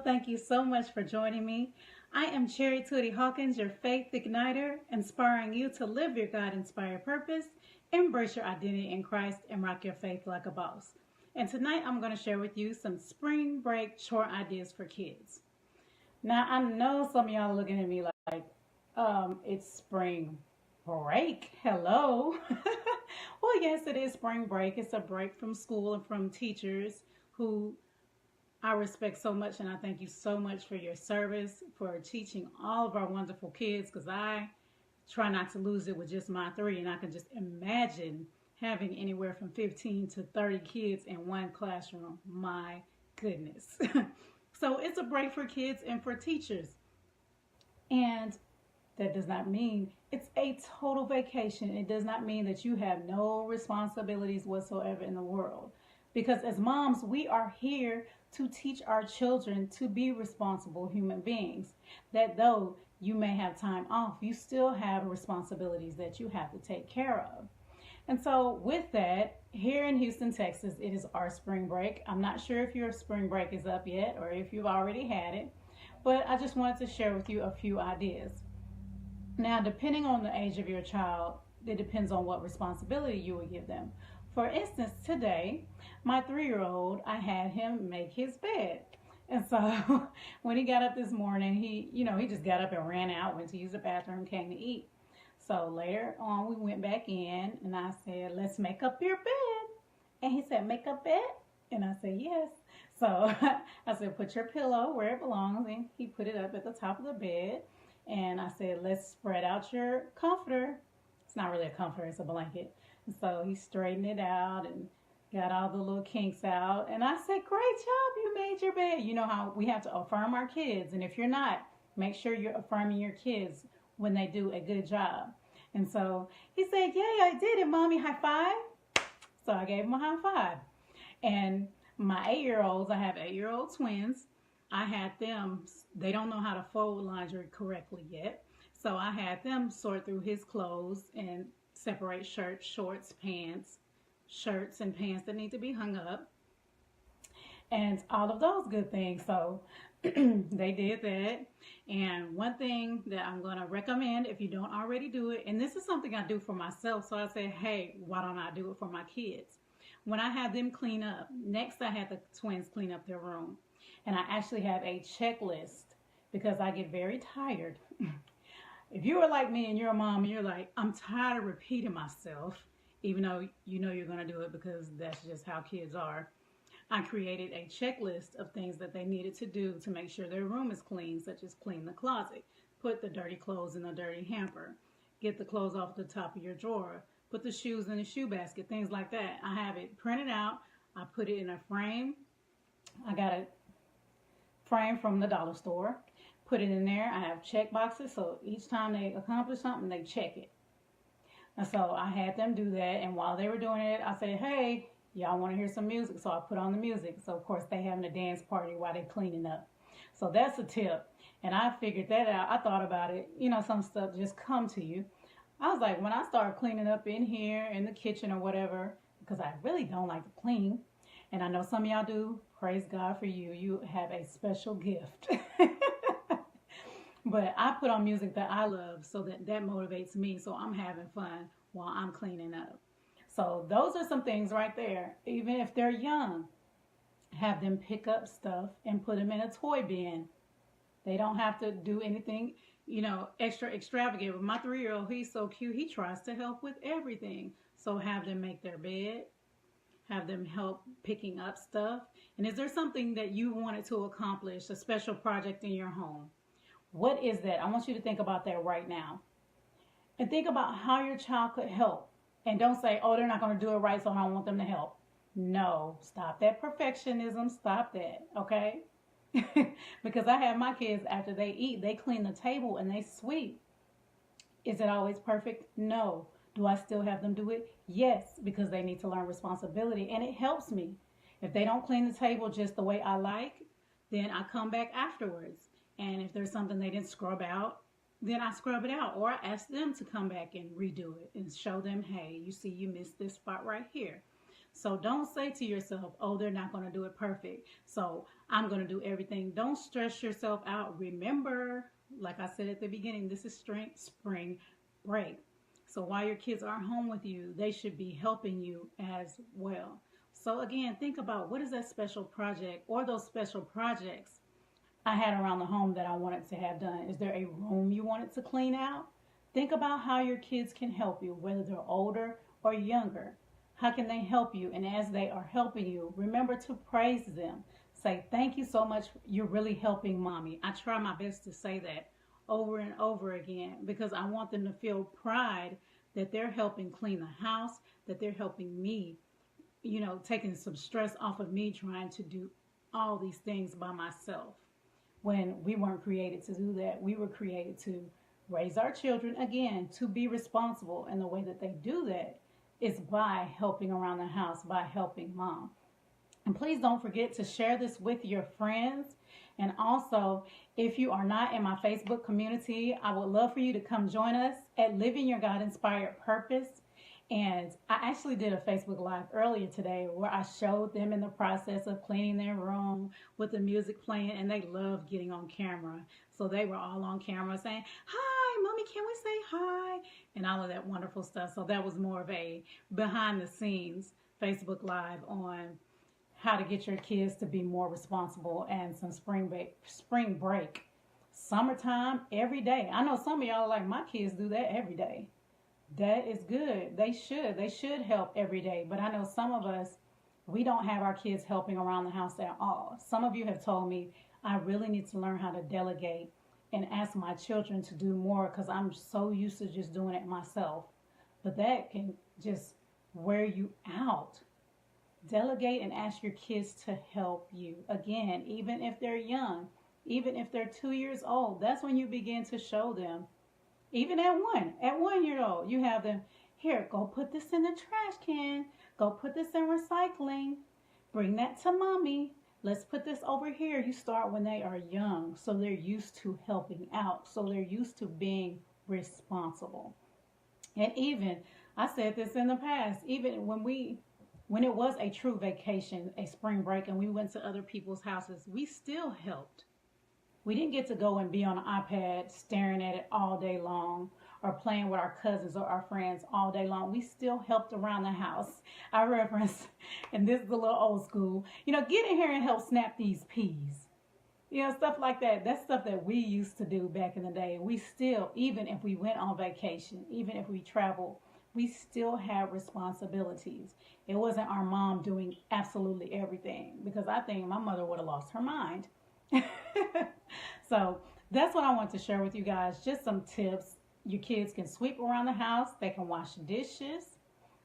thank you so much for joining me. I am Cherry Twitty-Hawkins, your faith igniter, inspiring you to live your God-inspired purpose, embrace your identity in Christ, and rock your faith like a boss. And tonight I'm going to share with you some spring break chore ideas for kids. Now, I know some of y'all are looking at me like, it's spring break. Hello. Well, yes, it is spring break. It's a break from school and from teachers who I respect so much, and I thank you so much for your service, for teaching all of our wonderful kids, because I try not to lose it with just my three, and I can just imagine having anywhere from 15 to 30 kids in one classroom. My goodness. So it's a break for kids and for teachers. And that does not mean it's a total vacation. It does not mean that you have no responsibilities whatsoever in the world. Because as moms, we are here to teach our children to be responsible human beings. That though you may have time off, you still have responsibilities that you have to take care of. And so with that, here in Houston, Texas, it is our spring break. I'm not sure if your spring break is up yet or if you've already had it, but I just wanted to share with you a few ideas. Now, depending on the age of your child, it depends on what responsibility you would give them. For instance, today, my 3-year-old, I had him make his bed. And so when he got up this morning, he just got up and ran out, went to use the bathroom, came to eat. So later on, we went back in and I said, let's make up your bed. And he said, make up bed? And I said, yes. So I said, put your pillow where it belongs. And he put it up at the top of the bed. And I said, let's spread out your comforter. It's not really a comforter, it's a blanket. And so he straightened it out and got all the little kinks out. And I said, great job, you made your bed. You know how we have to affirm our kids. And if you're not, make sure you're affirming your kids when they do a good job. And so he said, yay, I did it, Mommy, high five. So I gave him a high five. And my 8-year-olds, I have 8-year-old twins. I had them, they don't know how to fold laundry correctly yet. So I had them sort through his clothes and separate shirts, shorts, pants, shirts and pants that need to be hung up. And all of those good things. So they did that. And one thing that I'm going to recommend if you don't already do it, and this is something I do for myself. So I said, hey, why don't I do it for my kids? When I had them clean up, next I had the twins clean up their room. And I actually have a checklist because I get very tired. If you are like me and you're a mom and you're like, I'm tired of repeating myself, even though you know you're going to do it because that's just how kids are. I created a checklist of things that they needed to do to make sure their room is clean, such as clean the closet, put the dirty clothes in a dirty hamper, get the clothes off the top of your drawer, put the shoes in the shoe basket, things like that. I have it printed out. I put it in a frame. I got a frame from the dollar store, put it in there. I have check boxes, so each time they accomplish something, they check it. And so I had them do that, and while they were doing it, I said, hey, y'all want to hear some music? So I put on the music. So of course they having a dance party while they cleaning up. So that's a tip. And I figured that out. I thought about it. You know, some stuff just come to you. I was like, when I start cleaning up in here, in the kitchen or whatever, because I really don't like to clean, and I know some of y'all do, praise God for you. You have a special gift. But I put on music that I love so that motivates me. So I'm having fun while I'm cleaning up. So those are some things right there. Even if they're young, have them pick up stuff and put them in a toy bin. They don't have to do anything, extra extravagant. But my 3-year-old, he's so cute. He tries to help with everything. So have them make their bed. Have them help picking up stuff. And is there something that you wanted to accomplish, a special project in your home? What is that? I want you to think about that right now. And think about how your child could help. And don't say, oh, they're not going to do it right, so I don't want them to help. No, stop that perfectionism. Stop that, okay? Because I have my kids, after they eat, they clean the table and they sweep. Is it always perfect? No. Do I still have them do it? Yes, because they need to learn responsibility, and it helps me. If they don't clean the table just the way I like, then I come back afterwards. And if there's something they didn't scrub out, then I scrub it out, or I ask them to come back and redo it and show them, hey, you see you missed this spot right here. So don't say to yourself, oh, they're not going to do it perfect, so I'm going to do everything. Don't stress yourself out. Remember, like I said at the beginning, this is spring break. So while your kids are home with you, they should be helping you as well. So again, think about what is that special project or those special projects I had around the home that I wanted to have done. Is there a room you wanted to clean out? Think about how your kids can help you, whether they're older or younger. How can they help you? And as they are helping you, remember to praise them. Say, thank you so much. You're really helping mommy. I try my best to say that over and over again because I want them to feel pride that they're helping clean the house, that they're helping me, taking some stress off of me trying to do all these things by myself. When we weren't created to do that, we were created to raise our children, again, to be responsible. And the way that they do that is by helping around the house, by helping mom. And please don't forget to share this with your friends. And also, if you are not in my Facebook community, I would love for you to come join us at Living Your God-Inspired Purpose. And I actually did a Facebook Live earlier today where I showed them in the process of cleaning their room with the music playing, and they love getting on camera. So they were all on camera saying, hi, mommy, can we say hi? And all of that wonderful stuff. So that was more of a behind the scenes Facebook Live on how to get your kids to be more responsible and some spring break. Summertime, every day. I know some of y'all are like, my kids do that every day. That is good. They should help every day. But I know some of us, we don't have our kids helping around the house at all. Some of you have told me, I really need to learn how to delegate and ask my children to do more because I'm so used to just doing it myself. But that can just wear you out. Delegate and ask your kids to help you. Again, even if they're young, even if they're 2 years old, that's when you begin to show them. Even at 1 year old, you have them, here, go put this in the trash can. Go put this in recycling. Bring that to mommy. Let's put this over here. You start when they are young, so they're used to helping out. So they're used to being responsible. And even, I said this in the past, even when it was a true vacation, a spring break, and we went to other people's houses, we still helped. We didn't get to go and be on an iPad staring at it all day long or playing with our cousins or our friends all day long. We still helped around the house. I reference, and this is a little old school, get in here and help snap these peas. Stuff like that. That's stuff that we used to do back in the day. We still, even if we went on vacation, even if we traveled, we still have responsibilities. It wasn't our mom doing absolutely everything because I think my mother would have lost her mind. So that's what I want to share with you guys. Just some tips. Your kids can sweep around the house. They can wash dishes.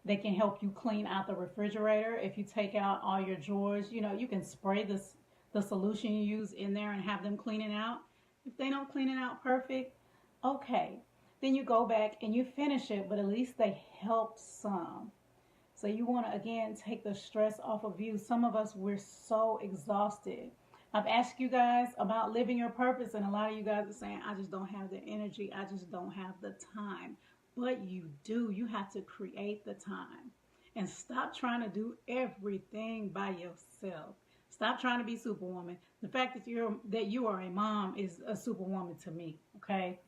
They can help you clean out the refrigerator. If you take out all your drawers, you can spray the solution you use in there and have them clean it out. If they don't clean it out perfect, okay. Then you go back and you finish it, but at least they help some. So you want to, again, take the stress off of you. Some of us, we're so exhausted. I've asked you guys about living your purpose, and a lot of you guys are saying, I just don't have the energy. I just don't have the time. But you do. You have to create the time. And stop trying to do everything by yourself. Stop trying to be Superwoman. The fact that you are a mom is a Superwoman to me, okay?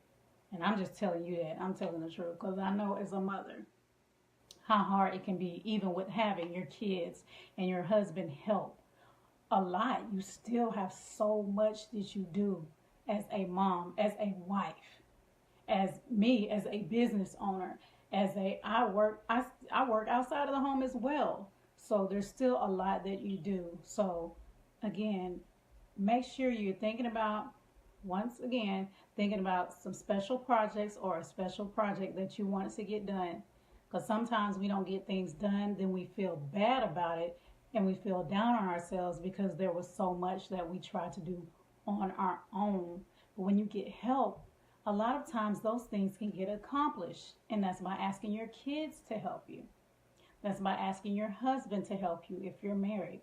And I'm just telling you that. I'm telling the truth because I know as a mother how hard it can be, even with having your kids and your husband help a lot. You still have so much that you do as a mom, as a wife, as me, as a business owner, I work outside of the home as well. So there's still a lot that you do. So again, make sure you're thinking about some special projects or a special project that you want to get done. Because sometimes we don't get things done, then we feel bad about it and we feel down on ourselves because there was so much that we tried to do on our own. But when you get help, a lot of times those things can get accomplished. And that's by asking your kids to help you. That's by asking your husband to help you if you're married.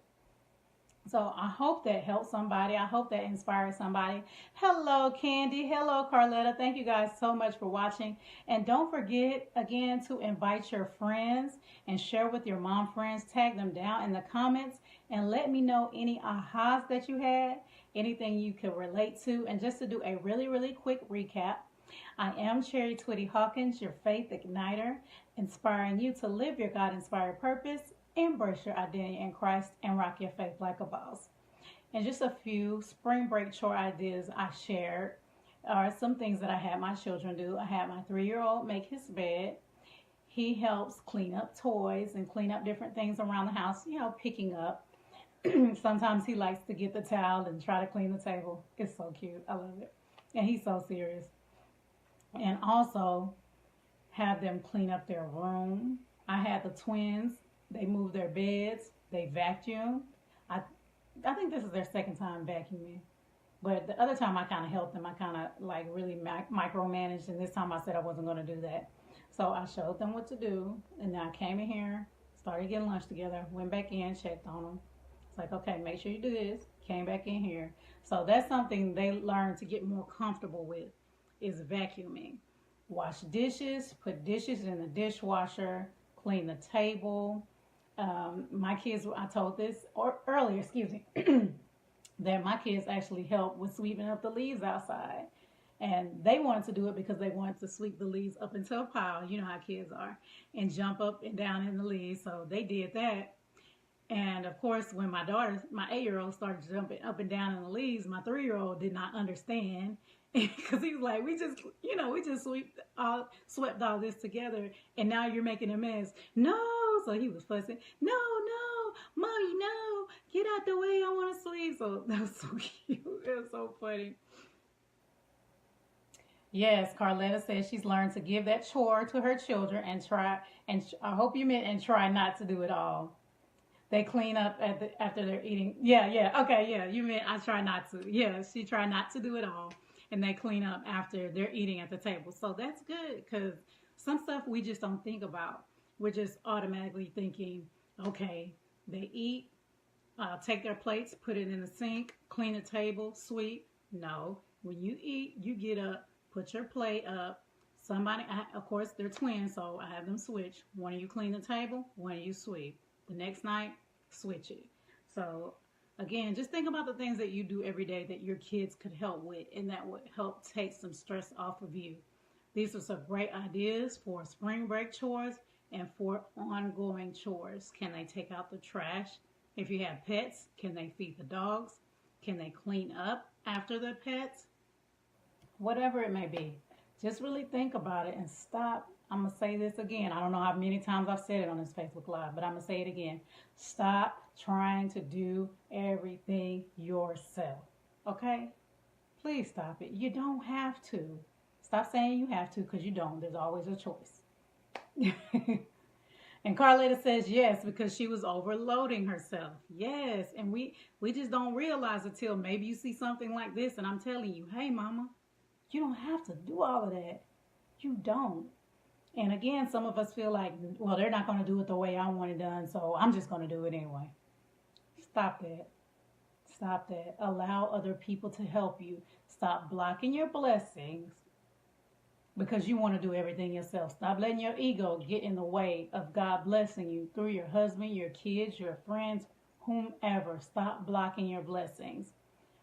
So I hope that helps somebody. I hope that inspires somebody. Hello, Candy. Hello, Carletta. Thank you guys so much for watching. And don't forget, again, to invite your friends and share with your mom friends. Tag them down in the comments and let me know any ahas that you had, anything you could relate to. And just to do a really, really quick recap, I am Cherry Twitty-Hawkins, your faith igniter, inspiring you to live your God-inspired purpose, embrace your identity in Christ, and rock your faith like a boss. And just a few spring break chore ideas I shared are some things that I had my children do. I had my 3-year-old make his bed. He helps clean up toys and clean up different things around the house, picking up. Sometimes he likes to get the towel and try to clean the table. It's so cute. I love it. And he's so serious. And also have them clean up their room. I had the twins. They moved their beds. They vacuumed. I think this is their second time vacuuming. But the other time I kind of helped them. I kind of like really micromanaged. And this time I said I wasn't going to do that. So I showed them what to do. And then I came in here, started getting lunch together, went back in, checked on them. It's like, okay, make sure you do this. Came back in here. So that's something they learn to get more comfortable with, is vacuuming. Wash dishes, put dishes in the dishwasher, clean the table. My kids, I told this earlier, that my kids actually helped with sweeping up the leaves outside. And they wanted to do it because they wanted to sweep the leaves up into a pile. You know how kids are. And jump up and down in the leaves. So they did that. And of course, when my 8-year-old started jumping up and down in the leaves, my 3-year-old did not understand. Because he was like, we just swept all this together, and now you're making a mess. No, so he was fussing. No, Mommy, no, get out the way. I want to sleep. So that was so cute. It was so funny. Yes, Carletta says she's learned to give that chore to her children and try. And I hope you meant and try not to do it all. They clean up after they're eating. Yeah. Okay, yeah. You meant I try not to. Yeah, she tried not to do it all. And they clean up after they're eating at the table. So that's good, because some stuff we just don't think about. We're just automatically thinking, okay, they eat, take their plates, put it in the sink, clean the table, sweep. No, when you eat, you get up, put your plate up. Somebody, of course, they're twins, so I have them switch. One of you clean the table, one of you sweep. The next night, switch it. So again, just think about the things that you do every day that your kids could help with, and that would help take some stress off of you. These are some great ideas for spring break chores and for ongoing chores. Can they take out the trash? If you have pets, can they feed the dogs? Can they clean up after the pets? Whatever it may be. Just really think about it and stop. I'm going to say this again. I don't know how many times I've said it on this Facebook Live, but I'm going to say it again. Stop trying to do everything yourself. Okay? Please stop it. You don't have to. Stop saying you have to, because you don't. There's always a choice. And Carletta says yes, because she was overloading herself. Yes. And we just don't realize it till maybe you see something like this and I'm telling you, hey, mama, you don't have to do all of that. You don't. And again, some of us feel like, well, they're not going to do it the way I want it done, so I'm just going to do it anyway. Stop that. Stop that. Allow other people to help you. Stop blocking your blessings because you want to do everything yourself. Stop letting your ego get in the way of God blessing you through your husband, your kids, your friends, whomever. Stop blocking your blessings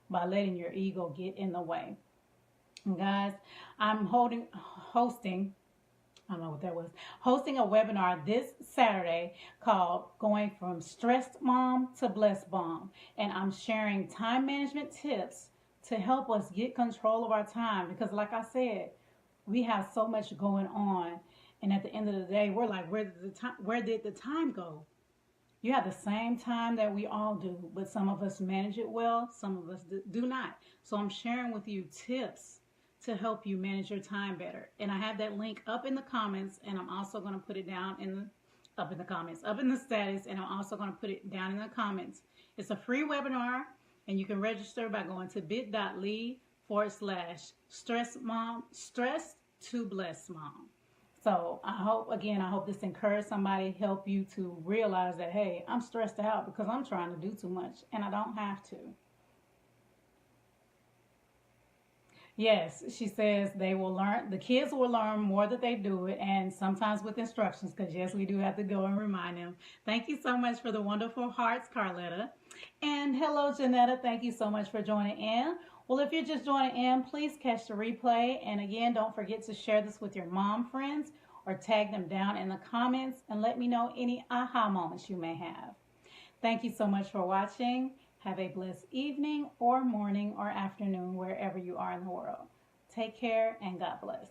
by letting your ego get in the way. And guys, I'm hosting a webinar this Saturday called Going from Stressed Mom to Blessed Mom. And I'm sharing time management tips to help us get control of our time. Because like I said, we have so much going on. And at the end of the day, we're like, where did the time go? You have the same time that we all do, but some of us manage it well, some of us do not. So I'm sharing with you tips to help you manage your time better. And I have that link up in the comments, and I'm also going to put it down up in the status, and I'm also going to put it down in the comments. It's a free webinar, and you can register by going to bit.ly/stress to bless mom. So I hope this encouraged somebody, help you to realize that, hey, I'm stressed out because I'm trying to do too much and I don't have to. Yes, she says they will learn, the kids will learn more that they do it, and sometimes with instructions, because yes, we do have to go and remind them. Thank you so much for the wonderful hearts, Carletta. And hello, Janetta. Thank you so much for joining in. Well, if you're just joining in, please catch the replay. And again, don't forget to share this with your mom friends or tag them down in the comments and let me know any aha moments you may have. Thank you so much for watching. Have a blessed evening or morning or afternoon wherever you are in the world. Take care and God bless.